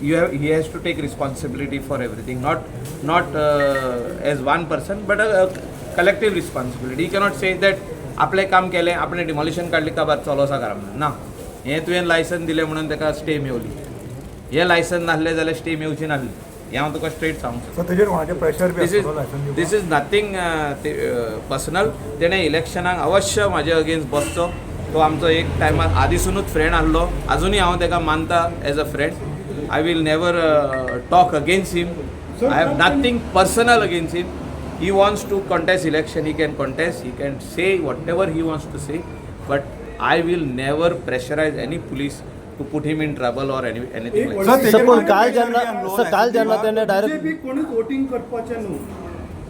he has to take responsibility for everything, not as one person, but a collective responsibility. He cannot say that आपले काम केलें आपणे demolition काडली काबार चलो आसा घरा म्हणून ना. हें तुवें लायसन दिलें म्हणून ताका स्टे मेवली. हें लायसन नासलें जाल्यार स्टे मेवची नासली. हें हांव तुका स्ट्रेट सांगूं. दिस इज नथींग पर्सनल. तेणें इलेक्शनाक अवश्य म्हाजे अगेन्स्ट बसचो. तो आमचो एक टायमार आदीसूनच फ्रेंड आहलो. आजुनूय हांव ताका मानता as a friend. I will never talk against him. I have nothing personal against him. He wants to contest election, he can contest, he can say whatever he wants to say, but I will never pressurize any police to put him in trouble or anything like that. Sir पण काल जेन्ना तेणे direct कोणी voting करपाचें न्हू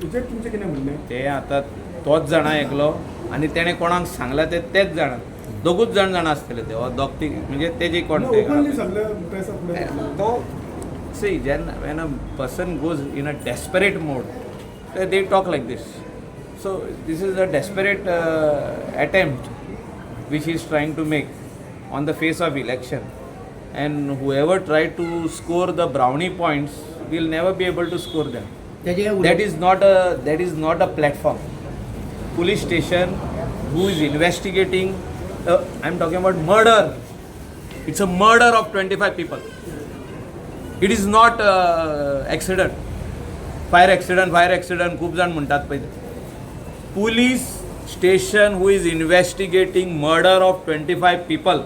तुजें तुमचें कितें म्हणणें ते आतां तोच जाणा एकलो आनी तेणें कोणाक सांगला तेच जाणा. दोगूच जाण आसतले ते दोग ती म्हणजे तेजे कोण ते ओपनली सांगलें प्रेसा फुडें तो C when a person goes in a desperate mode, they talk like this. So this is a desperate attempt which he is trying to make on the face of election, and whoever tried to score the brownie points will never be able to score them. That is not a platform. Police station who is investigating, I'm talking about murder. It's a murder of 25 people. It is not accident. Fire accident खूप जाण म्हणटात पळय. Police station who is investigating murder of 25 people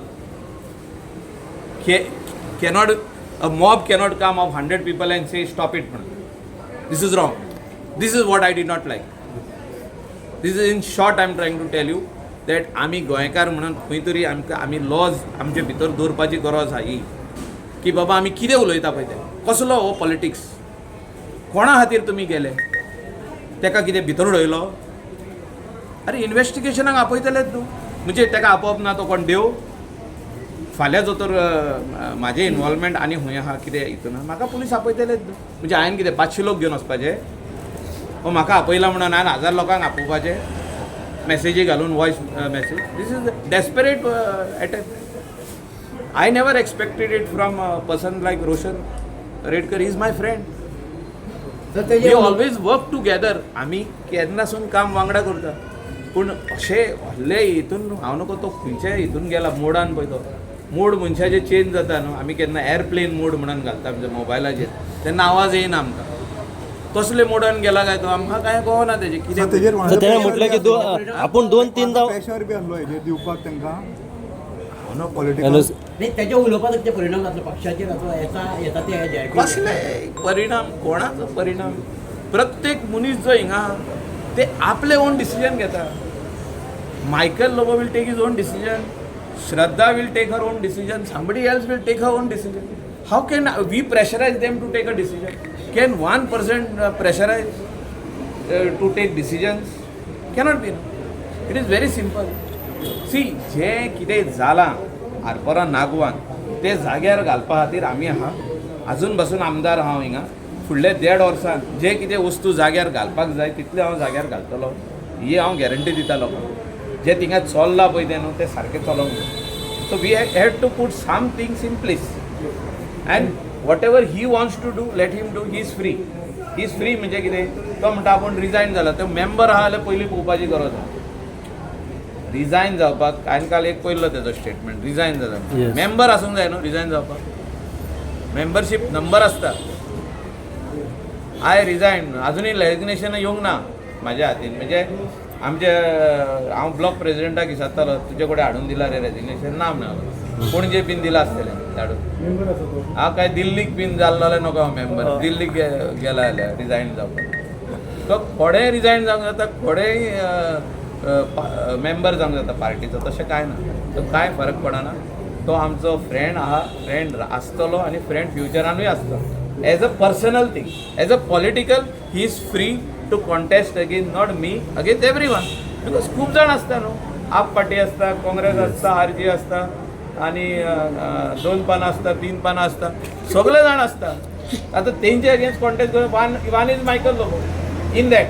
cannot, a mob cannot come of 100 people and say stop it. This is wrong. This is what I did not like. This is in short I'm trying to tell you that आमी गोंयकार म्हणून खंय तरी आमी lodge आमचे भितर दवरपाची गरज आहा ही की बाबा आमी कितें उलयता पळय ते कसलो हो पॉलिटिक्स. कोणा खातीर तुमी गेले तेका कितें भितर उडयलो. अरे इन्वेस्टिगेशनाक आपयतलेच न्हू म्हणजे तेका आपोवप ना तो कोण देव. फाल्यां जर तर म्हाजें इनवॉल्वमेंट आनी खंय आहा कितें हितून म्हाका पुलीस आपयतलेच न्हू. म्हणजे हांवें कितें 500 लोक घेवन वचपाचे वो म्हाका आपयला म्हणून हांवें 1000 लोकांक आपोवपाचे मॅसेजी घालून voice message. This is desperate attempt. I never expected it from a person like Roshan Redkar. Is my friend. We always work together. आमी केन्नासून काम वांगडा करता. पूण अशें व्हडले हितून हांव नको तो खंयच्या हितून गेला मोडान पळय तो मोड मनशाचे चेंज जाता न्हू. आमी केन्ना एअरप्लेन मोड म्हणून घालता आमच्या मोबायलाचेर तेन्ना आवाज येयना आमकां. तसले मोडान गेला काय तो आमकां कांय कळना तेजें कितें. तेणें म्हटलें की आपूण 2-3दा प्रेशर बी आहलो हेजेर दिवपाक तांकां त्याच्या उलोवपाचो कितें परिणाम जातलो पक्षाचेर येता ते कसले परिणाम. कोणाचो परिणाम. प्रत्येक मनीस जो हिंगा ते आपले ओन डिसिजन घेता. Michael Lobo will take his own decision. Shraddha will take her own decision. Somebody else will take her own decision. How can we pressurise them to take a decision. Can 1% pressurise to take decisions. Cannot be. It is very simple. See जें कितें जालां आरपोरा नागवान ते जाग्यार घालपा खातीर आमी आहा. आजून पासून आमदार हांव हिंगा. फुडले 1.5 वर्सान जे कितें वस्तू जाग्यार घालपाक जाय तितले हांव जाग्यार घालतलो ही हांव गॅरंटी दिता लोकांक. जे थिंगा चल्लां पळय तें न्हू तें सारकें चलोंक जाय. So we had to put some things in place and whatever he wants to do let him do. He is free म्हणजे कितें तो म्हणटा आपूण रिजायन जाला. तो मेंबर आहा जाल्यार पयलीं पळोवपाची गरज आहा. रिजायन जावपाक हांवें काल एक पयलो तेजो स्टेटमेंट. रिजायन जाता मेंबर आसूंक जाय न्हू रिजायन जावपाक. मेंबरशीप नंबर आसता. आय रिजायन आजुनूय रेजिग्नेशन येवंक ना म्हाज्या हातीन. म्हणजे आमचे हांव ब्लॉक प्रेसिडेंटाक विचारतालो तुजे कडेन हाडून दिला रे रेजिग्नेशन. ना म्हणून पणजे बीन दिला आसतलें धाडून. हांव काय दिल्लीक बीन जाल्लो जाल्यार नको हांव मेंबर. दिल्लीक गेला जाल्यार रिजायन जावपाक. तो थोडे रिजायन जावंक जाता थोडेय मेंबर जावंक जाता पार्टीचो. तशें कांय ना. तो कांय फरक पडना. तो आमचो फ्रेंड आहा. फ्रेंड आसतलो आनी फ्रेंड फ्युचरानूय आसतलो. As a personal thing. As a political he is free to contest against not me against everyone. Because खूब जाण आसता न्हू. आप पार्टी आसता काँग्रेस आसता आरजी आसता आनी 2 पानां आसता 3 पानां आसता. सगळे जाण आसता. आतां तेंचे अगेन्स्ट कॉन्टेस्ट करून one is Michael Lobo. In that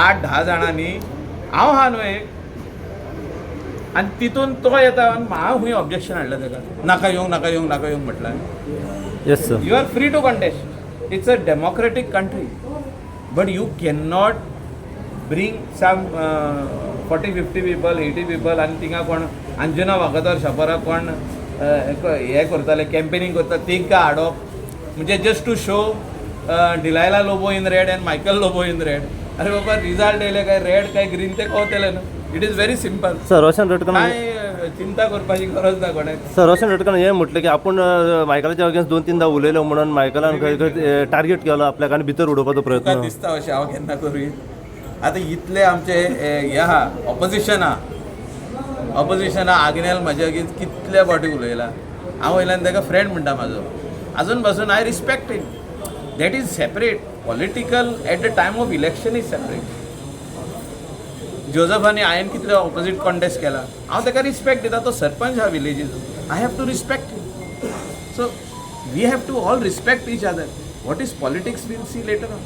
8-10 जाणांनी हांव आहा न्हू एक आनी तितून तो येता आनी हांव खंय ऑब्जेक्शन हाडलें ताका नाका येवंक म्हटलें yes sir you are free to contest it's a democratic country but you cannot bring some 40-50 people 80 people आनी थिंगा कोण अंजुना वागातोर शापोराक कोण हें करताले कॅम्पेनींग करता तांकां हाडप म्हणजे just to show Delilah Lobo in red and Michael Lobo in red अरे बाबा रिजल्ट येयले काय रेड काय ग्रीन ते कळतलें न्हू it is very simple sir Roshan Redkar काय चिंता करपाची गरज ना कोणें सर रोशन रेडकर हे म्हटलं की आपण मायकलाच्या अगेन्स्ट 2-3दा उलयलो म्हणून मायकलान खंय खंय टार्गेट केलो आपल्याक आनी भितर उडोवपाचो तुका प्रयत्न दिसता अशें हांव केन्ना करूं आतां इतले आमचे हे आहा ऑपोजिशना आग्नेल म्हाजे अगेन्स्ट कितले फावटी उलयला हांव वयल्यान ताका फ्रेंड म्हणटा म्हाजो आजून पासून I respect him that is separate political at the time of election is separate Joseph आनी हांवें कितले ऑपोजीट कॉन्टेस्ट केला हांव ताका रिस्पेक्ट दिता तो सरपंच हा विलेजीचो I have to respect him so we have to all respect each other what is politics we'll see later on